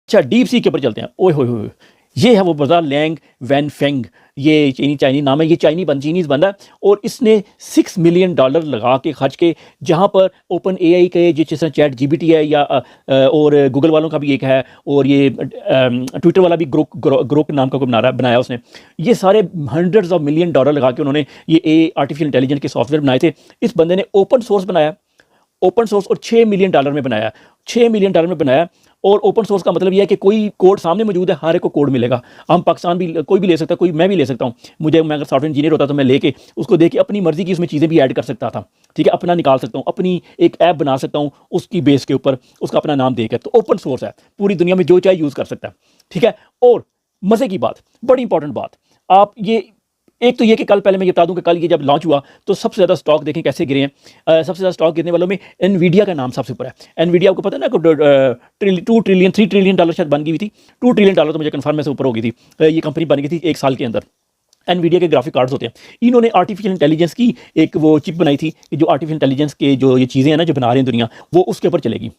अच्छा, deep sea के ऊपर चलते हैं। ओए होए होए, ये है वो बंदा लैंग वैनफेंग, ये चाइनी नाम है, ये चीनीज़ बंदा है और इसने $6 मिलियन लगा के खर्च के, जहाँ पर ओपन एआई के जिस तरह चैट जीपीटी है या और गूगल वालों का भी एक है, और ये ट्विटर वाला भी ग्रोक नाम का कोई बनाया उसने। ये सारे $100 ऑफ मिलियन लगा के उन्होंने ये आर्टिफिशियल इंटेलिजेंस के सॉफ्टवेयर बनाए थे। इस बंदे ने ओपन सोर्स बनाया, ओपन सोर्स, और $6 मिलियन में बनाया, $6 मिलियन में बनाया। और ओपन सोर्स का मतलब यह है कि कोई कोड सामने मौजूद है, हर एक को कोड मिलेगा। हम पाकिस्तान भी कोई भी ले सकता है, कोई मैं भी ले सकता हूँ। मैं अगर सॉफ्टवेयर इंजीनियर होता तो मैं लेके उसको देख के अपनी मर्जी की उसमें चीज़ें भी ऐड कर सकता था, ठीक है, अपना निकाल सकता हूँ, अपनी एक ऐप बना सकता हूँ उसकी बेस के ऊपर, उसका अपना नाम देकर। तो ओपन सोर्स है, पूरी दुनिया में जो चाहे यूज़ कर सकता है, ठीक है। और मज़े की बात, बड़ी इंपॉर्टेंट बात, आप ये एक तो ये कि कल, पहले मैं ये बता दूं कि कल ये जब लॉन्च हुआ तो सबसे ज़्यादा स्टॉक देखें कैसे गिरे हैं। सबसे ज़्यादा स्टॉक गिरने वालों में एनवीडिया का नाम सबसे ऊपर है। एनवीडिया आपको पता है ना, 2 ट्रिलियन 3 ट्रिलियन शायद बन गई हुई थी। $2 ट्रिलियन तो मुझे कन्फर्म में से ऊपर हो गई थी। ये कंपनी बन गई थी 1 साल के अंदर। एनवीडिया के ग्राफिक कार्ड्स होते हैं, इन्होंने आर्टिफिशियल इंटेलिजेंस की एक वो चिप बनाई थी कि जो आर्टिफिशियल इंटेलिजेंस के जो ये चीज़ें हैं ना जो बना रहे हैं दुनिया, वो उसके ऊपर चलेगी।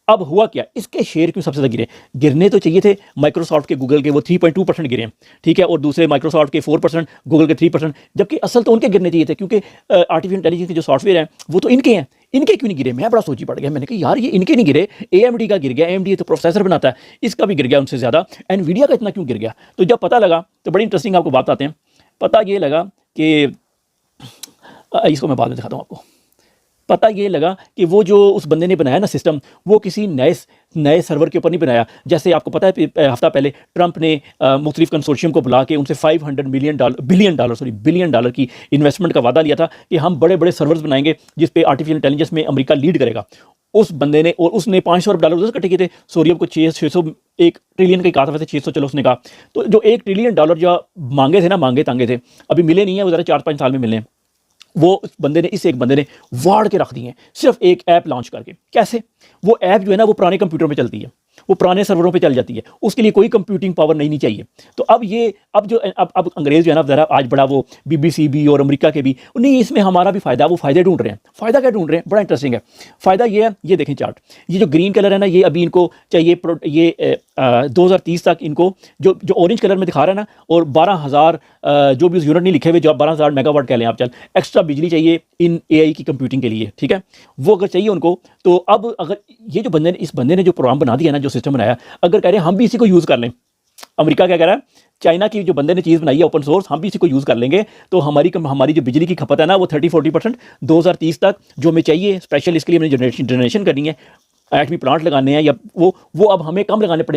अब हुआ क्या, इसके शेयर क्यों सबसे ज़्यादा गिरे? गिरने तो चाहिए थे माइक्रोसॉफ्ट के, गूगल के, वो 3.2% गिरे हैं, ठीक है, और दूसरे माइक्रोसॉफ्ट के 4%, गूगल के 3%, जबकि असल तो उनके गिरने चाहिए थे, क्योंकि आर्टिफिशियल इंटेलिजेंस के जो सॉफ्टवेयर हैं वो तो इनके हैं। इनके क्यों नहीं गिरे? मैं बड़ा सोची पड़ गया, मैंने कहा यार ये इनके नहीं गिरे, AMD का गिर गया, AMD तो प्रोसेसर बनाता है, इसका भी गिर गया उनसे ज़्यादा, एनवीडिया का इतना क्यों गिर गया? तो जब पता लगा तो बड़ी इंटरेस्टिंग आपको बात आते हैं। पता ये लगा कि इसको मैं बाद में दिखाता हूँ आपको। पता ये लगा कि वो जो उस बंदे ने बनाया ना सिस्टम, वो किसी नए सर्वर के ऊपर नहीं बनाया। जैसे आपको पता है हफ्ता पहले ट्रंप ने मुख्तलिफ कंसोर्शियम को बुला के उनसे बिलियन डॉलर की इन्वेस्टमेंट का वादा लिया था कि हम बड़े बड़े सर्वर्स बनाएंगे जिस पे आर्टिफिशियल इंटेलिजेंस में अमेरिका लीड करेगा। उस बंदे ने, और उसने $500 अरब उधर इकट्ठे किए थे, सोरियम को 600, 1 ट्रिलियन का कहा था, वैसे 600 चलो उसने कहा। तो जो $1 ट्रिलियन जो मांगे थे ना, मांगे तांगे थे, अभी मिले नहीं है, वो ज़रा 4-5 साल में मिले हैं। वो इस एक बंदे ने वाड़ के रख दिए हैं सिर्फ एक ऐप लॉन्च करके। कैसे? वो ऐप जो है ना वो पुराने कंप्यूटर पे चलती है, वो पुराने सर्वरों पे चल जाती है, उसके लिए कोई कंप्यूटिंग पावर नहीं चाहिए। तो अब अंग्रेज जो है ना ज़रा आज बड़ा वो BBC भी और अमेरिका के भी, नहीं इसमें हमारा भी फ़ायदा, वो फ़ायदे ढूंढ रहे हैं। फ़ायदा क्या ढूंढ रहे हैं? बड़ा इंटरेस्टिंग है। फ़ायदा ये है, ये देखें चार्ट, ये जो ग्रीन कलर है ना, ये अभी इनको चाहिए, ये 2030 तक इनको जो ऑरेंज कलर में दिखा रहा है ना, और 12,000 जो भी उस यूनिट नहीं लिखे हुए, जो 12,000 मेगावाट कह लें आप, चल एक्स्ट्रा बिजली चाहिए इन AI की कंप्यूटिंग के लिए, ठीक है, वो अगर चाहिए उनको। तो अब अगर ये जो इस बंदे ने जो प्रोग्राम बना दिया ना, जो सिस्टम बनाया, अगर कह रहे हैं हम भी इसी को यूज़ कर लें, अमेरिका क्या कह रहा है, चाइना की जो बंदे ने चीज़ बनाई है ओपन सोर्स, हम भी इसी को यूज़ कर लेंगे, तो हमारी जो बिजली की खपत है ना वो 30-40% 2030 तक जो हमें चाहिए, स्पेशल इसके लिए हमने जनरेशन करनी है, एटमी प्लांट लगाने हैं, या वो अब हमें कम लगाने पड़ेंगे।